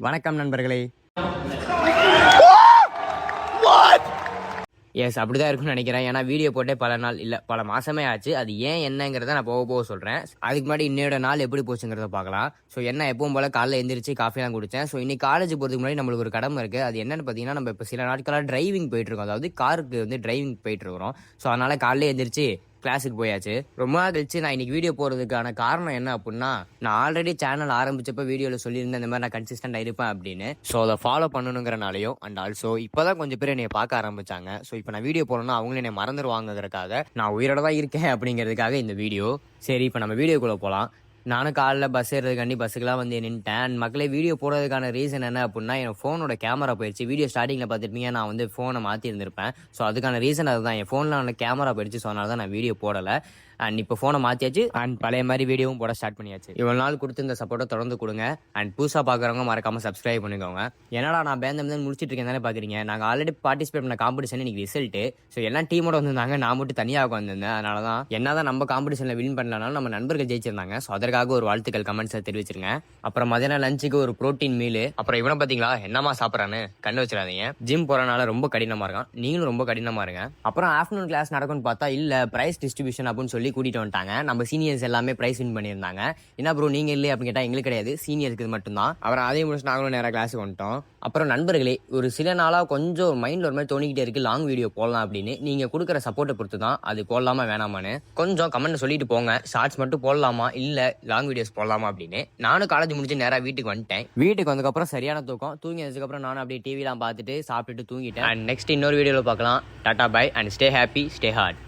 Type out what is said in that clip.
வணக்கம் நண்பர்களே. எஸ், அப்படிதான் இருக்கும்னு நினைக்கிறேன். ஏன்னா வீடியோ போட்டே பல நாள் இல்லை, பல மாசமே ஆச்சு. அது ஏன் என்னங்கிறத நான் போக போக சொல்கிறேன். அதுக்கு முன்னாடி இன்னையோட நாள் எப்படி போச்சுங்கிறத பார்க்கலாம். ஸோ என்ன எப்பவும் போல் காலைல எந்திரிச்சு காஃபிலாம் குடித்தேன். ஸோ இன்னைக்கு காலேஜ் போகிறதுக்கு முன்னாடி நம்மளுக்கு ஒரு கடமை இருக்குது. அது என்னென்னு பார்த்தீங்கன்னா, நம்ம இப்போ சில நாட்களாக டிரைவிங் போயிட்டுருக்கோம். அதாவது காருக்கு வந்து டிரைவிங் போயிட்டுருக்கிறோம். ஸோ அதனால் காலையில் எந்திரிச்சு கிளாஸுக்கு போயாச்சு. ரொம்ப நாள் கழிச்சு நான் இன்னைக்கு வீடியோ போகிறதுக்கான காரணம் என்ன அப்படின்னா, நான் ஆல்ரெடி சேனல் ஆரம்பிச்சப்போ வீடியோவில் சொல்லியிருந்தேன் இந்த மாதிரி நான் கன்சிஸ்டண்டாக இருப்பேன் அப்படின்னு. ஸோ அதை ஃபாலோ பண்ணணுங்கிறனாலையும் அண்ட் ஆல்சோ இப்போ தான் கொஞ்சம் பேர் என்னை பார்க்க ஆரம்பிச்சாங்க. ஸோ இப்போ நான் வீடியோ போடணும்னா அவங்களும் என்னை மறந்துடுவாங்கிறதுக்காக நான் உயிரோட தான் இருக்கேன் அப்படிங்கிறதுக்காக இந்த வீடியோ. சரி, இப்போ நம்ம வீடியோக்குள்ளே போகலாம். நானும் காலைல பஸ் ஏறதுக்காண்டி பஸ்ஸுக்கெல்லாம் வந்து நின்ட்டேன். அண்ட் மக்களே, வீடியோ போடுறதுக்கான ரீசன் என்ன அப்படின்னா, என் ஃபோனோட கேமரா போயிடுச்சு. வீடியோ ஸ்டார்டிங்கில் பார்த்துருப்பீங்க, நான் வந்து ஃபோனை மாற்றி இருந்திருப்பேன். ஸோ அதுக்கான ரீசன் அதுதான், என் ஃபோனில் அந்த கேமரா போயிடுச்சு. ஸோ அதனால தான் நான் வீடியோ போடலை. அண்ட் இப்போ ஃபோனை மாற்றியாச்சு அண்ட் பழைய மாதிரி வீடியோவும் போட ஸ்டார்ட் பண்ணியாச்சு. இவ்வளோ நாள் கொடுத்து இந்த சப்போர்ட்டை தொடர்ந்து கொடுங்க. அண்ட் புதுசாக பார்க்குறவங்க மறக்காமல் சப்ஸ்கிரைப் பண்ணிக்கோங்க. என்னடா நான் பேந்தம் முடிச்சிட்டு இருக்கேன் தானே பார்க்குறீங்க. நாங்கள் ஆல்ரெடி பார்ட்டிசிபேட் பண்ண காம்படிஷன் இன்னைக்கு ரிசல்ட்டு. ஸோ எல்லாம் டீமோட வந்திருந்தாங்க, நான் மட்டும் தனியாக வந்திருந்தேன். அதனால தான் என்ன தான் நம்ம காம்படிஷனில் வின் பண்ணலனாலும் நம்ம நண்பர்கள் ஜெயிச்சிருந்தாங்க. ஸோ அதற்காக ஒரு வாழ்த்துக்கள் கமெண்ட்ஸை தெரிவிச்சிருங்க. அப்புறம் மதியானம் லஞ்சுக்கு ஒரு ப்ரோட்டீன் மீல். அப்புறம் இவனை பார்த்தீங்களா என்னமா சாப்பிட்றான்னு கண்ணு வச்சிடாதீங்க. ஜிம் போகிறனால ரொம்ப கடினமாக இருக்கான், நீங்களும் ரொம்ப கடினமாக இருங்க. அப்புறம் ஆஃப்டர்நூன் கிளாஸ் நடக்கும்னு பார்த்தா இல்லை, ப்ரைஸ் டிஸ்ட்ரிபியூஷன் அப்படின்னு சொல்லி கூட்டிகிட்டு வந்துட்டாங்க. நம்ம சீனியர்ஸ் எல்லாமே பிரைஸ் வின் பண்ணியிருந்தாங்க. என்ன ப்ரோ நீங்க இல்லை அப்படின்னு கேட்டால் எங்களுக்கு கிடையாது, சீனியருக்கு மட்டும்தான். அப்புறம் அதே முடிச்சு நாங்களும் நேராக கிளாஸுக்கு வந்துட்டோம். அப்புறம் நண்பர்களே, ஒரு சில நாளாக கொஞ்சம் மைண்டில் ஒரு மாதிரி தோணிக்கிட்டே இருக்குது லாங் வீடியோ போடலாம் அப்படின்னு. நீங்கள் கொடுக்குற சப்போர்ட்டை பொறுத்து தான் அது போடலாமா வேணாமான்னு கொஞ்சம் கமெண்ட் சொல்லிட்டு போங்க. ஷார்ட்ஸ் மட்டும் போடலாமா இல்லை லாங் வீடியோஸ் போடலாமா அப்படின்னு. நானும் காலேஜ் முடிஞ்சு நேராக வீட்டுக்கு வந்துட்டேன். வீட்டுக்கு வந்ததுக்கப்புறம் சரியான தூக்கம். தூங்கினதுக்கப்புறம் நானும் அப்படியே டிவிலாம் பார்த்துட்டு சாப்பிட்டுட்டு தூங்கிட்டேன். அண்ட் நெக்ஸ்ட் இன்னொரு வீடியோவில் பார்க்கலாம். Tata bye and stay happy, stay heart.